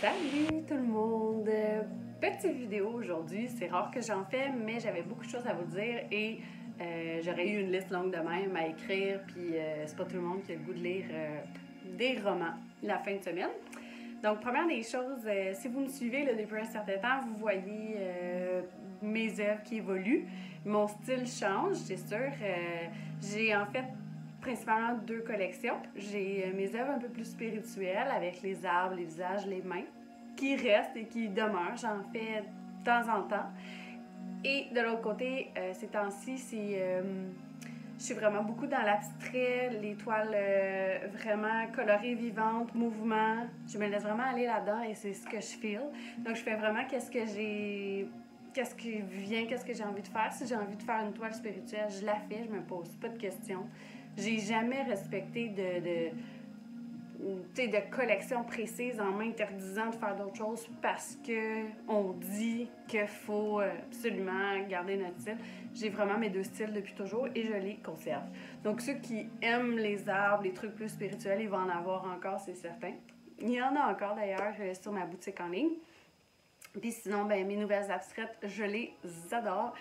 Salut tout le monde! Petite vidéo aujourd'hui, c'est rare que j'en fais, mais j'avais beaucoup de choses à vous dire et j'aurais eu une liste longue de même à écrire, puis c'est pas tout le monde qui a le goût de lire des romans la fin de semaine. Donc, première des choses, si vous me suivez là, depuis un certain temps, vous voyez mes œuvres qui évoluent. Mon style change, c'est sûr. J'ai en fait principalement deux collections. J'ai mes œuvres un peu plus spirituelles avec les arbres, les visages, les mains, qui restent et qui demeurent. J'en fais de temps en temps. Et de l'autre côté, ces temps-ci, je suis vraiment beaucoup dans l'abstrait, les toiles vraiment colorées, vivantes, mouvements. Je me laisse vraiment aller là-dedans et c'est ce que je feel. Donc, je fais vraiment qu'est-ce qui vient, qu'est-ce que j'ai envie de faire. Si j'ai envie de faire une toile spirituelle, je la fais, je me pose pas de questions. J'ai jamais respecté de collection précise en m'interdisant de faire d'autres choses parce qu'on dit qu'il faut absolument garder notre style. J'ai vraiment mes deux styles depuis toujours et je les conserve. Donc ceux qui aiment les arbres, les trucs plus spirituels, ils vont en avoir encore, c'est certain. Il y en a encore d'ailleurs sur ma boutique en ligne. Puis sinon, ben, mes nouvelles abstraites, je les adore.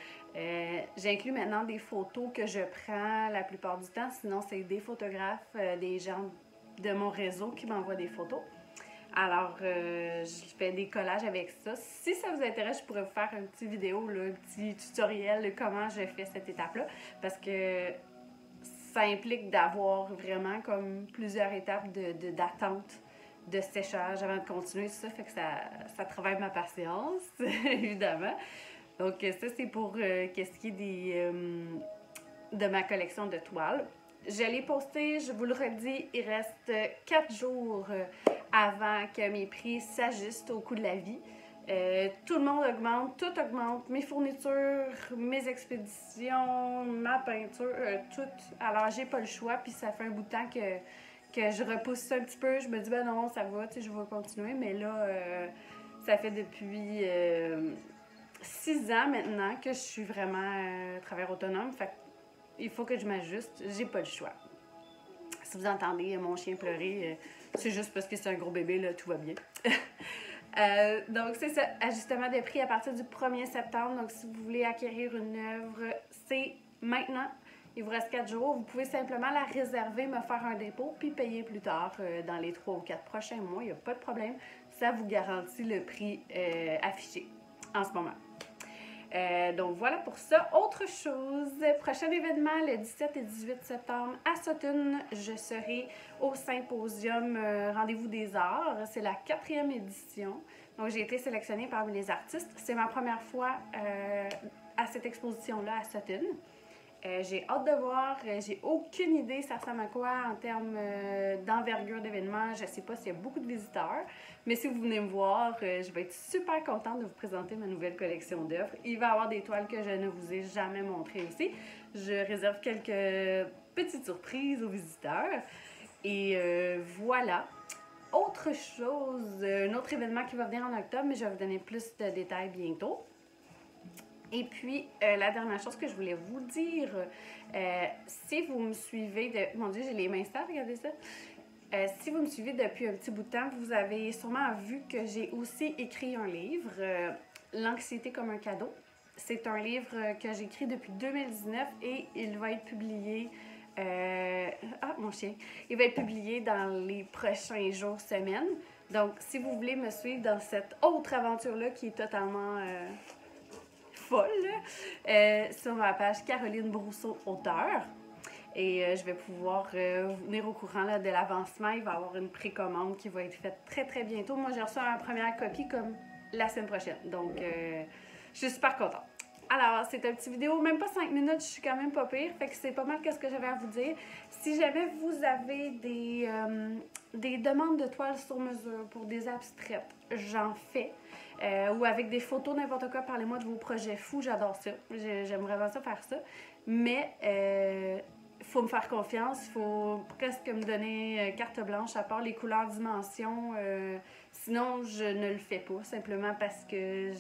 J'inclus maintenant des photos que je prends la plupart du temps. Sinon, c'est des photographes, des gens de mon réseau qui m'envoient des photos. Alors, je fais des collages avec ça. Si ça vous intéresse, je pourrais vous faire une petite vidéo, là, un petit tutoriel de comment je fais cette étape-là. Parce que ça implique d'avoir vraiment comme plusieurs étapes d'attente, de séchage avant de continuer. Ça fait que ça travaille ma patience, évidemment. Donc, ça, c'est pour qu'est-ce qui est de ma collection de toiles. Je l'ai posté, je vous le redis, il reste 4 jours avant que mes prix s'ajustent au coût de la vie. Tout le monde augmente, tout augmente, mes fournitures, mes expéditions, ma peinture, tout. Alors, j'ai pas le choix, puis ça fait un bout de temps que je repousse ça un petit peu. Je me dis, ben non, ça va, tu sais, je vais continuer. Mais là, ça fait depuis 6 ans maintenant que je suis vraiment travailleur autonome. Fait il faut que je m'ajuste. J'ai pas le choix. Si vous entendez mon chien pleurer, c'est juste parce que c'est un gros bébé, là, tout va bien. Donc, c'est ça, ajustement de prix à partir du 1er septembre. Donc, si vous voulez acquérir une œuvre, c'est maintenant. Il vous reste 4 jours. Vous pouvez simplement la réserver, me faire un dépôt, puis payer plus tard dans les 3 ou 4 prochains mois. Il n'y a pas de problème. Ça vous garantit le prix affiché en ce moment. Donc voilà pour ça. Autre chose, prochain événement le 17 et 18 septembre à Sutton, je serai au symposium Rendez-vous des Arts. C'est la 4e édition. Donc j'ai été sélectionnée parmi les artistes. C'est ma première fois à cette exposition-là à Sutton. J'ai hâte de voir, j'ai aucune idée ça ressemble à quoi en termes d'envergure d'événement. Je ne sais pas s'il y a beaucoup de visiteurs, mais si vous venez me voir, je vais être super contente de vous présenter ma nouvelle collection d'œuvres. Il va y avoir des toiles que je ne vous ai jamais montrées aussi. Je réserve quelques petites surprises aux visiteurs. Et voilà. Autre chose, un autre événement qui va venir en octobre, mais je vais vous donner plus de détails bientôt. Et puis, la dernière chose que je voulais vous dire, si vous me suivez Mon Dieu, j'ai les mains sales, regardez ça. Si vous me suivez depuis un petit bout de temps, vous avez sûrement vu que j'ai aussi écrit un livre, L'anxiété comme un cadeau. C'est un livre que j'ai écrit depuis 2019 et il va être publié... mon chien! Il va être publié dans les prochains jours, semaines. Donc, si vous voulez me suivre dans cette autre aventure-là qui est totalement... folle, sur ma page Caroline Brousseau, auteur. Et je vais pouvoir vous tenir au courant là, de l'avancement. Il va y avoir une précommande qui va être faite très, très bientôt. Moi, j'ai reçu ma première copie comme la semaine prochaine. Donc, je suis super contente. Alors, c'est une petite vidéo, même pas 5 minutes, je suis quand même pas pire. Fait que c'est pas mal ce que j'avais à vous dire. Si jamais vous avez des demandes de toiles sur mesure pour des abstraites, j'en fais. Ou avec des photos, n'importe quoi, parlez-moi de vos projets fous, j'adore ça. J'aime vraiment ça, faire ça. Mais il faut me faire confiance, il faut presque me donner carte blanche à part les couleurs, dimensions. Sinon, je ne le fais pas, simplement parce que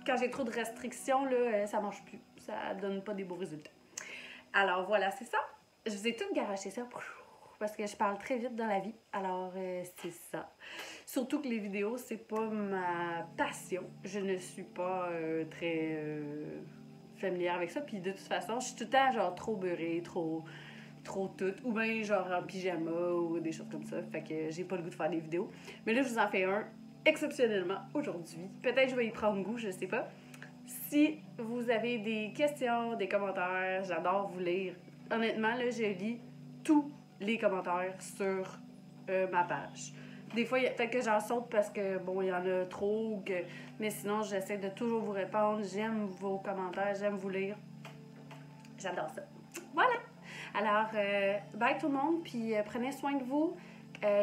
quand j'ai trop de restrictions, là, ça ne marche plus. Ça donne pas des beaux résultats. Alors voilà, c'est ça. Je vous ai tout garoché ça parce que je parle très vite dans la vie. Alors, c'est ça. Surtout que les vidéos, c'est pas ma passion. Je ne suis pas très familière avec ça. Puis de toute façon, je suis tout le temps genre trop beurrée, trop toute, ou bien genre en pyjama ou des choses comme ça. Fait que j'ai pas le goût de faire des vidéos. Mais là, je vous en fais un exceptionnellement aujourd'hui. Peut-être je vais y prendre goût, je sais pas. Si vous avez des questions, des commentaires, j'adore vous lire. Honnêtement, là, je lis tous les commentaires sur ma page. Des fois, peut-être que j'en saute parce que, bon, il y en a trop, mais sinon, j'essaie de toujours vous répondre. J'aime vos commentaires, j'aime vous lire. J'adore ça. Voilà! Alors, bye tout le monde, puis prenez soin de vous.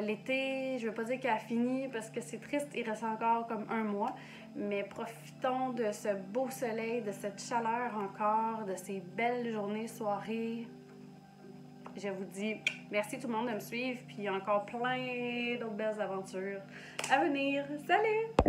L'été, je ne veux pas dire qu'il a fini parce que c'est triste, il reste encore comme un mois, mais profitons de ce beau soleil, de cette chaleur encore, de ces belles journées, soirées. Je vous dis merci tout le monde de me suivre, puis encore plein d'autres belles aventures à venir. Salut!